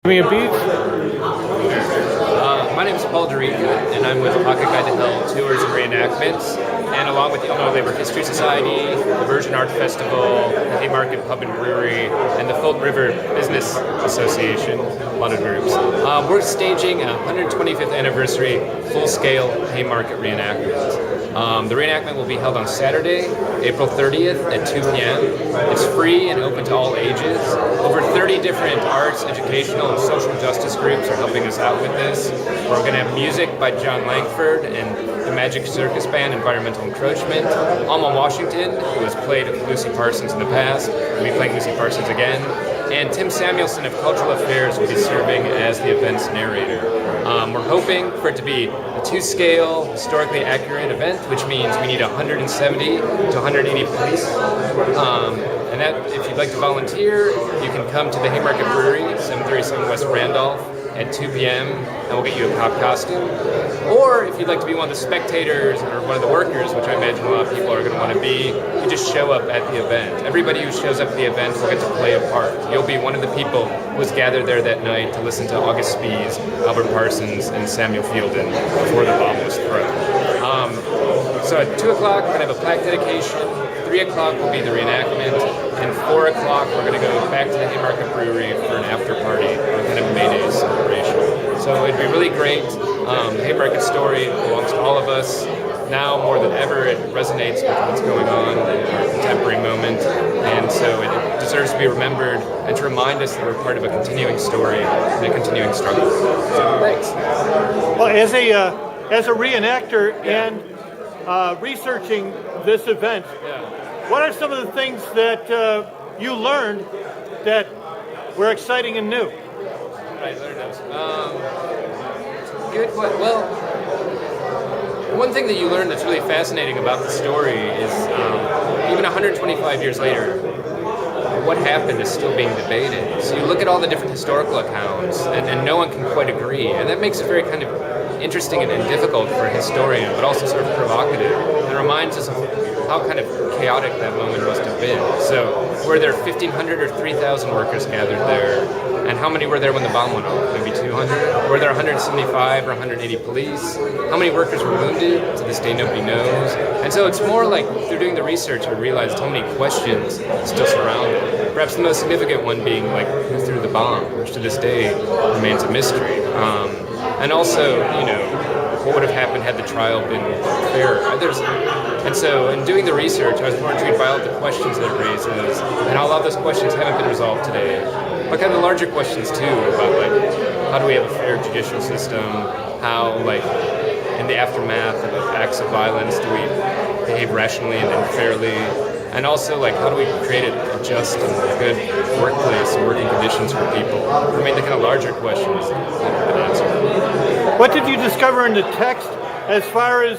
Me a beat? My name is Paul Durica, and I'm with Pocket Guide to Hell Tours and Reenactments, and along with the Illinois Labor History Society, the Virgin Art Festival, the Haymarket Pub and Brewery, and the Fulton River Business Association, a lot of groups. We're staging a 125th anniversary full-scale Haymarket reenactment. The reenactment will be held on Saturday, April 30th at 2 p.m. It's free and open to all ages. Over 30 different arts, educational, and social justice groups are helping us out with this. We're going to have music by John Langford and the Magic Circus Band, Environmental Encroachment. Alma Washington, who has played Lucy Parsons in the past, will be playing Lucy Parsons again. And Tim Samuelson of Cultural Affairs will be serving as the event's narrator. We're hoping for it to be a 2-scale, historically accurate event, which means we need 170 to 180 police. And that, if you'd like to volunteer, you can come to the Haymarket Brewery, 737 West Randolph, at 2 p.m. and we'll get you a cop costume. Or if you'd like to be one of the spectators or one of the workers, which I imagine a lot of people are going to want to be, you just show up at the event. Everybody who shows up at the event will get to play a part. You'll be one of the people who was gathered there that night to listen to August Spies, Albert Parsons, and Samuel Fielden before the bomb was thrown. So at 2 o'clock, we're going to have a plaque dedication. 3 o'clock will be the reenactment, and 4 o'clock we're going to go back to the Haymarket Brewery for an after party, kind of a May Day celebration. So it'd be really great. The Haymarket story belongs to all of us. Now more than ever, it resonates with what's going on in our contemporary moment, and so it deserves to be remembered and to remind us that we're part of a continuing story and a continuing struggle. So thanks. Well, as a reenactor and researching this event, what are some of the things that you learned that were exciting and new? Right, learned those. Well, one thing that you learn that's really fascinating about the story is even 125 years later, what happened is still being debated. So you look at all the different historical accounts, and no one can quite agree, and that makes it very kind of interesting and difficult for a historian, but also sort of provocative. It reminds us of how kind of chaotic that moment must have been. So were there 1,500 or 3,000 workers gathered there? And how many were there when the bomb went off? Maybe 200? Were there 175 or 180 police? How many workers were wounded? To this day, nobody knows. And so it's more like through doing the research, we realized how many questions still surround it. Perhaps the most significant one being like who threw the bomb, which to this day remains a mystery. And also, what would have happened had the trial been fair? And so, in doing the research, I was more intrigued by all the questions that it raises, and a lot of those questions haven't been resolved today. But kind of the larger questions too, about how do we have a fair judicial system? How, in the aftermath of acts of violence, do we behave rationally and fairly? And also, how do we create a just and good workplace and working conditions for people? I mean, the kind of larger questions that have been answered. What did you discover in the text as far as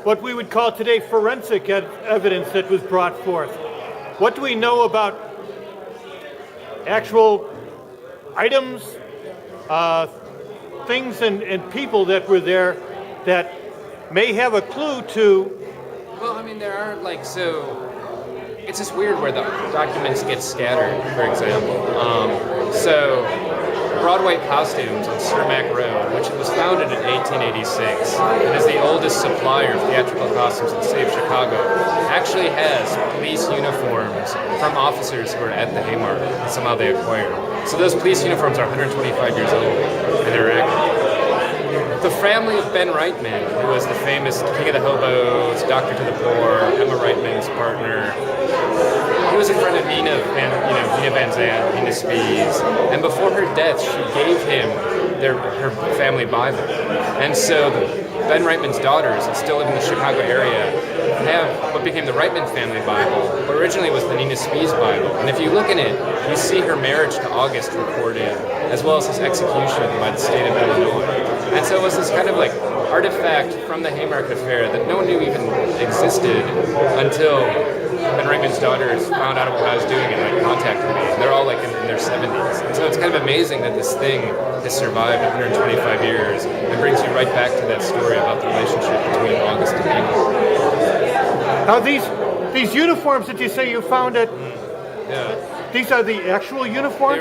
what we would call today forensic evidence that was brought forth? What do we know about actual items, things and people that were there that may have a clue to? Well, I mean, there are it's just weird where the documents get scattered, for example. So Broadway Costumes on Cermak Road, which was founded in 1886 and is the oldest supplier of theatrical costumes in the city of Chicago, actually has police uniforms from officers who are at the Haymarket that somehow they acquired. So those police uniforms are 125 years old, and they're accurate. The family of Ben Reitman, who was the famous King of the Hobos, Doctor to the Poor, Emma Reitman's partner, he was a friend of Nina Van Zandt, Nina Spies, and before her death, she gave him her family Bible. And so Ben Reitman's daughters, that still live in the Chicago area, have what became the Reitman family Bible, but originally was the Nina Spies Bible. And if you look in it, you see her marriage to August recorded, as well as his execution by the state of Illinois. And so it was this kind of artifact from the Haymarket affair that no one knew even existed until Ben Reitman's daughters found out what I was doing and contacted me. And they're all in their 70s. And so it's kind of amazing that this thing has survived 125 years and brings you right back to that story about the relationship between August and Nina. Now these uniforms that you say you found at Yeah. these are the actual uniforms?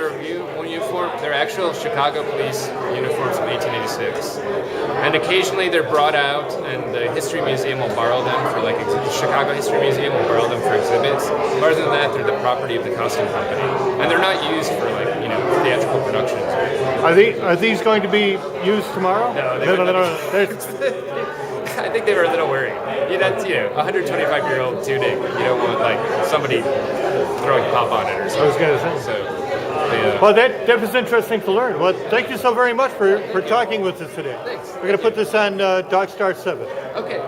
They're actual Chicago police uniforms from 1886. And occasionally they're brought out, and the History Museum will borrow them for the Chicago History Museum will borrow them for exhibits. Other than that, they're the property of the costume company. And they're not used for theatrical productions. Are these going to be used tomorrow? No. I think they were a little worried. That's 125-year-old tunic. You don't want somebody throwing pop on it or something. I was going to say. So, well, that was interesting to learn. Well, thank you so very much for talking with us today. Thanks. We're going to put this on Dogstar 7. Okay.